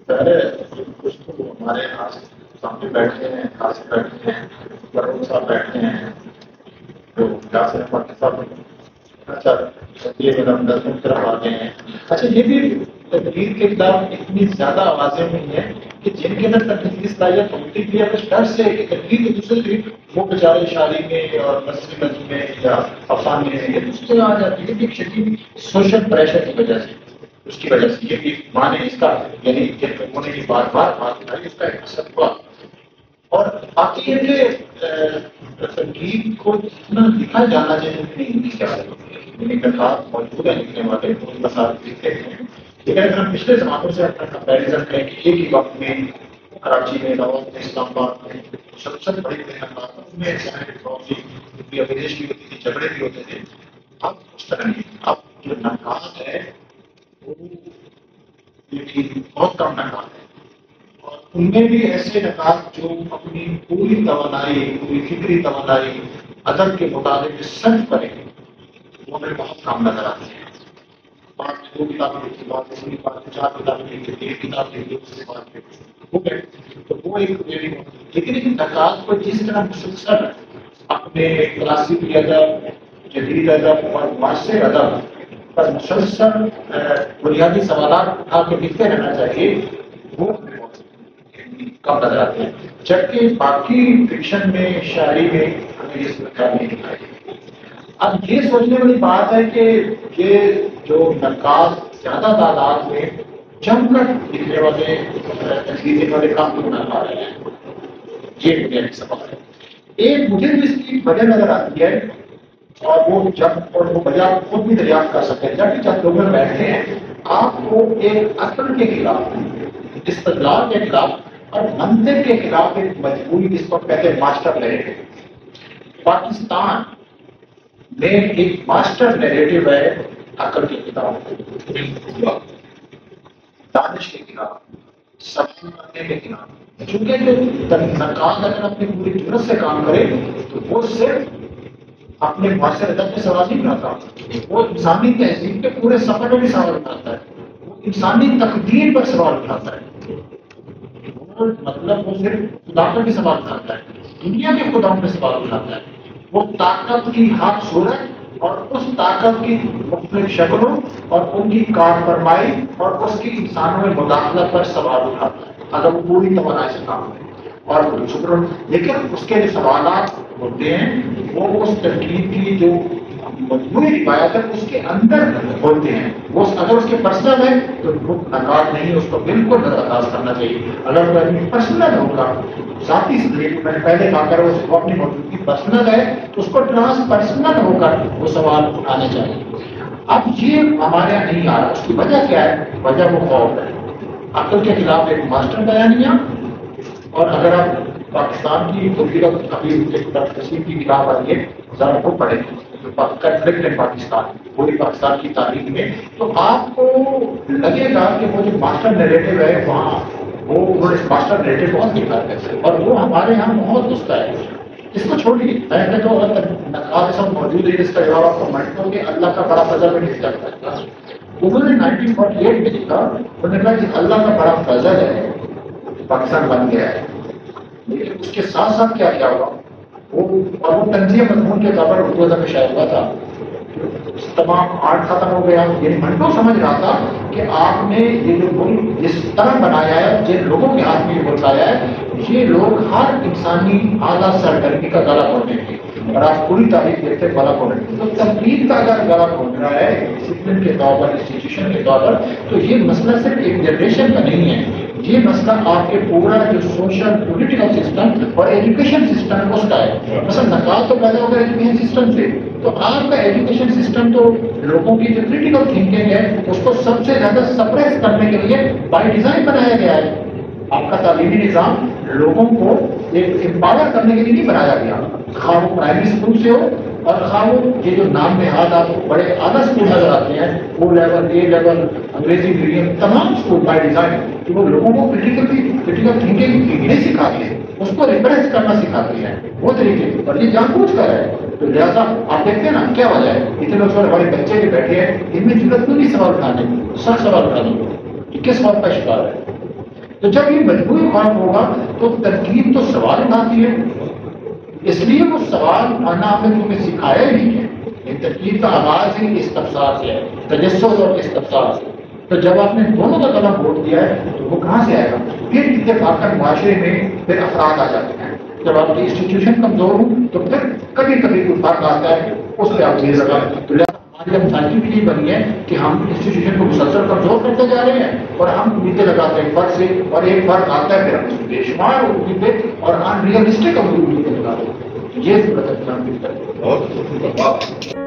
پہلے کچھ تو ہمارے یہاں سامنے بیٹھے ہیں، خاص بیٹھے ہیں، فروغ صاحب بیٹھے ہیں، جو یاسر احمد کے ساتھ اچھا یہ دسویں طرف آ گئے ہیں. اچھا یہ بھی تقریر کے خلاف اتنی زیادہ آوازیں ہوئی ہیں کہ جن کے اندر تقریر صلاحیت ہوتی تھی یا کچھ ڈر سے کہ تقریر کے دوسرے طریق وہ بیچارے شاعری میں اور نثری نظم میں یا افسانے میں یہ دوسرے آ جاتی ہے کہ شدید سوشل پریشر کی وجہ سے، اس کی وجہ سے یہ بھی مانے اس کا یعنی کہ انہوں نے بار بار بات اٹھائی اس کا ایک اثر ہوا. اور باقی یہ کہ تنقید کو جتنا لکھا جانا چاہیے نہیں لکھا موجود ہے لکھنے والے بہت مسائل لکھتے ہیں، لیکن اگر ہم پچھلے زمانوں سے اپنا کمپیریزن کریں کہ ایک ہی وقت میں کراچی میں، لاہور میں، اسلام آباد میں سب سے بڑی ان میں ودیش بھی ہوتی تھی، جھگڑے بھی ہوتے تھے. اب اس طرح نہیں، اب جو نقاد ہے وہ بہت کم نقاد ہے، اور ان میں بھی ایسے نقاد جو اپنی پوری توانائی، پوری فکری توانائی ادب کے مطابق صرف کریں وہ ہمیں بہت کام نظر آتے ہیں. بات میں 2 کتابیں لکھی، بات میں 3 بات 4 کتابیں لکھی، 1 کتاب لکھی، اس کے بعد ہو گئے تو وہ ایک لیکن نقاد کو جس طرح مسلسل اپنے کلاسیکی ادب، جدید ادب اور معاصر ادب پر مسلسل بنیادی سوالات اٹھا کے لکھتے رہنا چاہیے وہ کم نظر آتے ہیں، جبکہ باقی فکشن میں، شاعری میں ہمیں یہ سمجھا نہیں دکھائی. اب یہ سوچنے والی بات ہے کہ یہ جو نقاد زیادہ تعداد میں جم کر لکھنے والے تحریر والے کام کیوں نہ پا رہے ہیں، یہ بنیادی سوال ہے. ایک مجھے بھی اس کی وجہ نظر آتی ہے اور وہ جب اور وہ وجہ خود بھی دریافت کر سکتے ہیں جب لوگ بیٹھتے ہیں آپ کو ایک عقل کے خلاف، استدلال کے خلاف اور منطق کے خلاف ایک مجبوری جس کو کہتے ہیں ماسٹر نیریٹو. پاکستان میں ایک ماسٹر نیریٹو ہے عقل کے خلاف، دانش کے خلاف، سب کے خلاف. چونکہ جو نقاد اگر اپنی پوری جرت سے کام کرے تو وہ صرف اپنے معاشر ادب میں سوال نہیں اٹھاتا، وہ انسانی تہذیب کے پورے سفر میں بھی سوال اٹھاتا ہے، وہ انسانی تقدیر پر سوال اٹھاتا ہے. مطلب وہ صرف خدا پر بھی سوال اٹھاتا ہے، دنیا کے خداؤں پہ سوال اٹھاتا ہے. وہ طاقت کی ہر صورت اور اس طاقت کی مختلف شکلوں اور ان کی کار فرمائی اور اس کی انسانوں میں مداخلت پر سوال اٹھاتا ہے اگر وہ پوری توانائی سے کام کرے. اور لیکن اس کے جو سوالات ہوتے ہیں وہ اس ترکیب کی جو مجموعی روایت ہے اس کے اندر ہوتے ہیں. وہ اگر اس کے پرسنل ہے تو نقاد نہیں، اس کو بالکل نظر انداز کرنا چاہیے. اگر وہ پرسنل ہوگا، ذاتی سے میں نے پہلے کہا کر اس کو اپنی موجودگی پرسنل ہے تو اس کو ٹرانس پرسنل ہو کر وہ سوال اٹھانے چاہیے. اب یہ ہمارے یہاں نہیں آ رہا، اس کی وجہ کیا ہے؟ وجہ وہ خوف ہے. عقل کے خلاف ایک ماسٹر بیانیہ، اور اگر آپ پاکستان کی تصویر کی کتاب آئی ہے ذرا وہ پڑھیں کنفلکٹ ان پاکستان، پوری پاکستان کی تاریخ میں، تو آپ کو لگے گا کہ وہ جو ماسٹر نیریٹو ہے وہاں وہ اس ماسٹر نیریٹو بہت دکھاتا ہے اور وہ ہمارے یہاں بہت دستا ہے. اس کو چھوڑیے، میں تو اگر نقاد سب موجود ہے اس کا جواب آپ کو مانتا کہ اللہ کا بڑا فضل میں نہیں چل سکتا. انہوں نے 1948 میں لکھا، انہوں نے کہا کہ اللہ کا بڑا فضل ہے پاکستان بن گیا ہے، لیکن اس کے ساتھ ساتھ کیا کیا ہوا وہ تنظیم مضمون کے طور پر اردو ادب میں شائع ہوا تھا. تمام آرٹ ختم ہو گیا. یہ منٹو سمجھ رہا تھا کہ آپ نے یہ جو ملک جس طرح بنایا ہے، جن لوگوں کے ہاتھ میں یہ ملک آیا ہے، یہ لوگ ہر انسانی اعلیٰ سرگرمی کا گلا کھولنے کے، اور آپ پوری تاریخ دیکھتے گلا کھولنے کے. تو تنقید کا اگر گلا کھول رہا ہے ڈسپلن کے طور پر، انسٹیٹیوشن کے طور پر، تو یہ مسئلہ صرف ایک جنریشن کا نہیں ہے، یہ مسئلہ آپ کے پورا جو سوشل پولیٹیکل سسٹم اور ایجوکیشن سسٹم اس کا ہے. مثلا نقاد تو پیدا ہوگا ایجوکیشن سسٹم سے، تو آپ کا ایجوکیشن سسٹم تو لوگوں کی جو کریٹیکل تھنکنگ ہے اس کو سب سے زیادہ سپریس کرنے کے لیے بائی ڈیزائن بنایا گیا ہے. آپ کا تعلیمی نظام لوگوں کو ایک امپاور کرنے کے لیے نہیں بنایا گیا، خواہ وہ پرائمری اسکول سے ہو اور خواہ وہ یہ جو نام نہاد آپ کو بڑے اعلیٰ اسکول نظر آتے ہیں، او لیول، اے لیول، انگریزی میڈیم، تمام اسکول بائی ڈیزائن کہ وہ لوگوں کو کریٹیکل تھنکنگ نہیں سکھاتے ہیں، اس کو ریپریس کرنا سکھاتے ہیں وہ طریقے. اور یہ جان بوجھ کر ہے. تو لہٰذا آپ دیکھتے ہیں نا کیا وجہ ہے، اتنے لوگ ہمارے بچے بھی بیٹھے ہیں، ان میں ضرورت نہیں سوال اٹھانے کی، سب سوال اٹھانے کی. یہ کس خوف کا شکار ہے؟ تو جب یہ مجموعی خوف ہوگا تو ترکیب تو سوال اٹھاتی ہے، اس لیے وہ سوال اٹھانا ہم نے تمہیں سکھایا ہی نہیں ہے. یہ ترکیب کا آغاز ہی استفسار سے ہے، تجسس اور استفسار سے. تو جب آپ نے دونوں کا قدم ووٹ دیا ہے تو وہ کہاں سے آئے گا؟ پھر اتفاقاً معاشرے میں پھر افراد آ جاتے ہیں. جب آپ کی انسٹیٹیوشن کمزور ہوں تو پھر کبھی کبھی کوئی فرق آتا ہے، اس پہ آپ چیز لگا. تو ہماری اب سائیکل بھی بنی ہے کہ ہم انسٹیٹیوشن کو مسلسل کمزور کرتے جا رہے ہیں اور ہم امیدیں لگاتے ہیں فرق سے، اور ایک فرق آتا ہے پھر ہم اس بے شمار امیدیں اور ان ریئلسٹک امیدیں لگاتے ہیں. یہ ضرورت ہے.